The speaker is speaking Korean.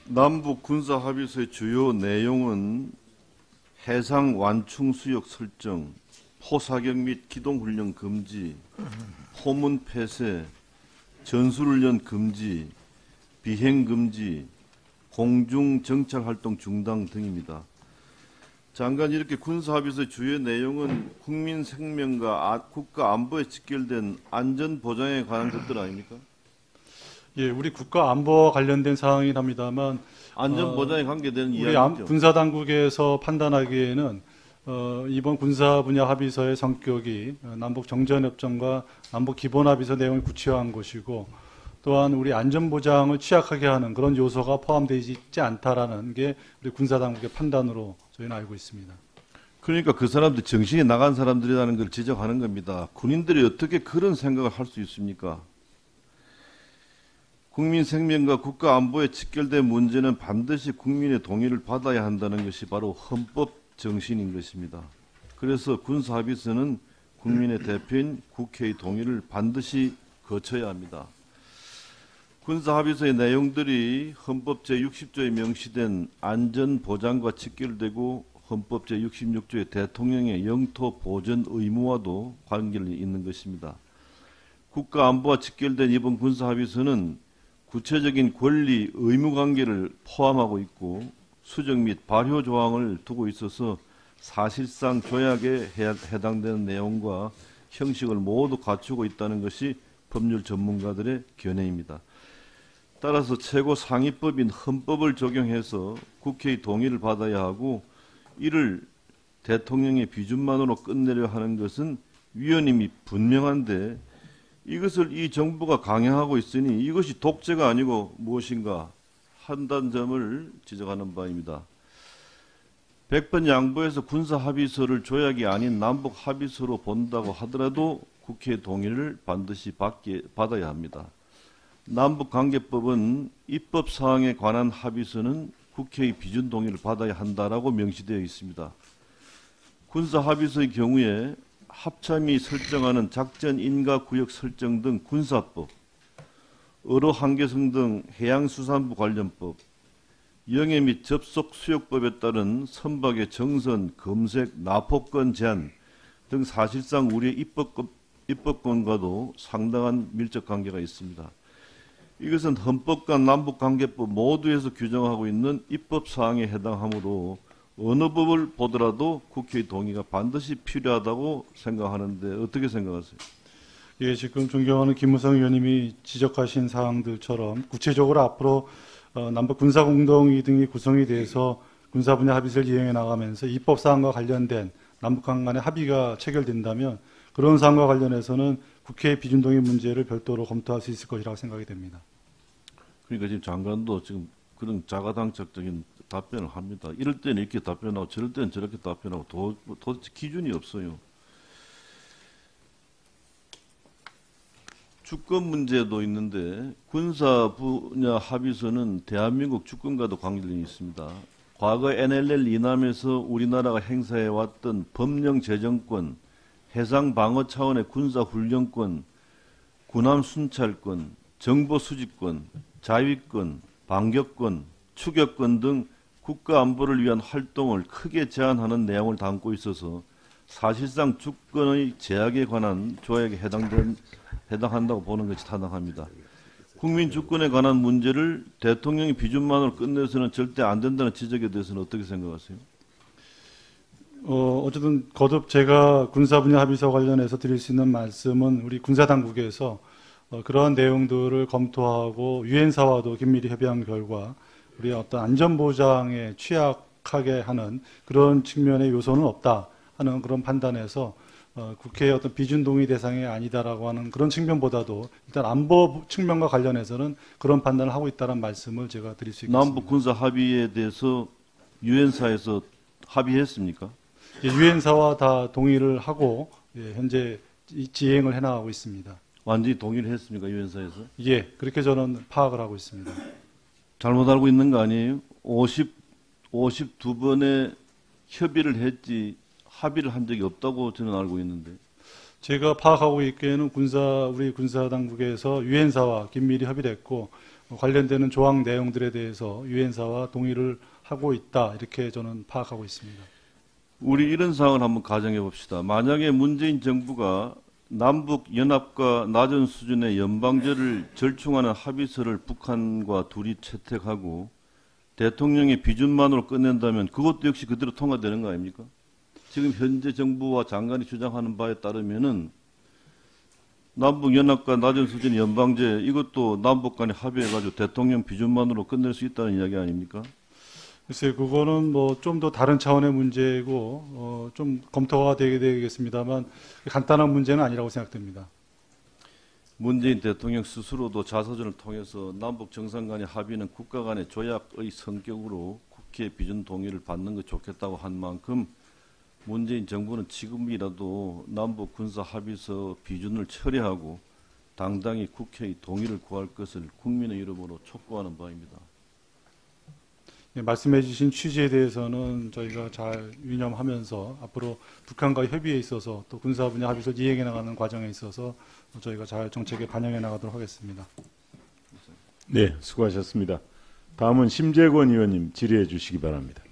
남북 군사 합의서의 주요 내용은 해상 완충 수역 설정, 포사격 및 기동훈련 금지, 포문 폐쇄, 전술훈련 금지, 비행 금지, 공중 정찰 활동 중단 등입니다. 장관, 이렇게 군사 합의서의 주요 내용은 국민 생명과 국가 안보에 직결된 안전 보장에 관한 것들 아닙니까? 예, 우리 국가 안보와 관련된 사항이긴 합니다만 안전 보장에 관계되는 우리 이야기죠. 군사 당국에서 판단하기에는 이번 군사 분야 합의서의 성격이 남북 정전협정과 남북 기본 합의서 내용을 구체화한 것이고, 또한 우리 안전 보장을 취약하게 하는 그런 요소가 포함되어 있지 않다라는 게 우리 군사 당국의 판단으로 저희는 알고 있습니다. 그러니까 그 사람들 정신이 나간 사람들이라는 걸 지적하는 겁니다. 군인들이 어떻게 그런 생각을 할 수 있습니까? 국민 생명과 국가 안보에 직결된 문제는 반드시 국민의 동의를 받아야 한다는 것이 바로 헌법 정신인 것입니다. 그래서 군사 합의서는 국민의 대표인 국회의 동의를 반드시 거쳐야 합니다. 군사 합의서의 내용들이 헌법 제60조에 명시된 안전 보장과 직결되고 헌법 제66조의 대통령의 영토 보전 의무와도 관계를 있는 것입니다. 국가 안보와 직결된 이번 군사 합의서는 구체적인 권리, 의무 관계를 포함하고 있고 수정 및 발효 조항을 두고 있어서 사실상 조약에 해당되는 내용과 형식을 모두 갖추고 있다는 것이 법률 전문가들의 견해입니다. 따라서 최고 상위법인 헌법을 적용해서 국회의 동의를 받아야 하고, 이를 대통령의 비준만으로 끝내려 하는 것은 위헌임이 분명한데, 이것을 이 정부가 강행하고 있으니 이것이 독재가 아니고 무엇인가 한다는 점을 지적하는 바입니다. 100번 양보해서 군사 합의서를 조약이 아닌 남북 합의서로 본다고 하더라도 국회의 동의를 반드시 받아야 합니다. 남북관계법은 입법사항에 관한 합의서는 국회의 비준 동의를 받아야 한다라고 명시되어 있습니다. 군사 합의서의 경우에 합참이 설정하는 작전 인가구역 설정 등 군사법, 어로 한계성 등 해양수산부 관련법, 영해 및 접속 수역법에 따른 선박의 정선, 검색, 납포권 제한 등 사실상 우리의 입법권과도 상당한 밀접 관계가 있습니다. 이것은 헌법과 남북관계법 모두에서 규정하고 있는 입법사항에 해당하므로 어느 법을 보더라도 국회의 동의가 반드시 필요하다고 생각하는데 어떻게 생각하세요? 예, 지금 존경하는 김무성 의원님이 지적하신 사항들처럼 구체적으로 앞으로 남북 군사 공동위 등이 구성이 돼서 군사 분야 합의서를 이행해 나가면서 입법 사항과 관련된 남북한 간의 합의가 체결된다면 그런 사항과 관련해서는 국회 비준 동의 문제를 별도로 검토할 수 있을 것이라고 생각이 됩니다. 그러니까 지금 장관도 지금 그런 자가당착적인 답변을 합니다. 이럴 때는 이렇게 답변하고 저럴 때는 저렇게 답변하고 도대체 기준이 없어요. 주권 문제도 있는데 군사 분야 합의서는 대한민국 주권과도 관련이 있습니다. 과거 NLL 이남에서 우리나라가 행사해왔던 법령 제정권, 해상 방어 차원의 군사 훈련권, 군함 순찰권, 정보 수집권, 자위권, 반격권, 추격권 등 국가 안보를 위한 활동을 크게 제한하는 내용을 담고 있어서 사실상 주권의 제약에 관한 조약에 해당한다고 보는 것이 타당합니다. 국민 주권에 관한 문제를 대통령이 비준만으로 끝내서는 절대 안 된다는 지적에 대해서는 어떻게 생각하세요? 어쨌든 거듭 제가 군사 분야 합의서 관련해서 드릴 수 있는 말씀은 우리 군사 당국에서 그러한 내용들을 검토하고 유엔사와도 긴밀히 협의한 결과 우리의 어떤 안전 보장에 취약하게 하는 그런 측면의 요소는 없다 하는 그런 판단에서 국회의 어떤 비준 동의 대상이 아니다라고 하는 그런 측면보다도 일단 안보 측면과 관련해서는 그런 판단을 하고 있다는 말씀을 제가 드릴 수 있겠습니다. 남북 군사 합의에 대해서 유엔사에서 합의했습니까? 예, 유엔사와 다 동의를 하고 현재 지행을 해나가고 있습니다. 완전히 동의를 했습니까, 유엔사에서? 예, 그렇게 저는 파악을 하고 있습니다. 잘못 알고 있는 거 아니에요? 52번의 협의를 했지 합의를 한 적이 없다고 저는 알고 있는데. 제가 파악하고 있기에는 우리 군사 당국에서 유엔사와 긴밀히 협의를 했고 관련되는 조항 내용들에 대해서 유엔사와 동의를 하고 있다 이렇게 저는 파악하고 있습니다. 우리 이런 상황을 한번 가정해 봅시다. 만약에 문재인 정부가 남북 연합과 낮은 수준의 연방제를 절충하는 합의서를 북한과 둘이 채택하고 대통령의 비준만으로 끝낸다면 그것도 역시 그대로 통과되는 거 아닙니까? 지금 현재 정부와 장관이 주장하는 바에 따르면은 남북 연합과 낮은 수준의 연방제 이것도 남북 간에 합의해가지고 대통령 비준만으로 끝낼 수 있다는 이야기 아닙니까? 글쎄요, 그거는 뭐 좀 더 다른 차원의 문제이고 좀 검토가 되게 되겠습니다만 간단한 문제는 아니라고 생각됩니다. 문재인 대통령 스스로도 자서전을 통해서 남북 정상 간의 합의는 국가 간의 조약의 성격으로 국회 비준 동의를 받는 게 좋겠다고 한 만큼 문재인 정부는 지금이라도 남북 군사 합의서 비준을 철회하고 당당히 국회의 동의를 구할 것을 국민의 이름으로 촉구하는 바입니다. 예, 말씀해 주신 취지에 대해서는 저희가 잘 유념하면서 앞으로 북한과 협의에 있어서 또 군사 분야 합의서 이행해 나가는 과정에 있어서 저희가 잘 정책에 반영해 나가도록 하겠습니다. 네, 수고하셨습니다. 다음은 심재권 의원님 질의해 주시기 바랍니다.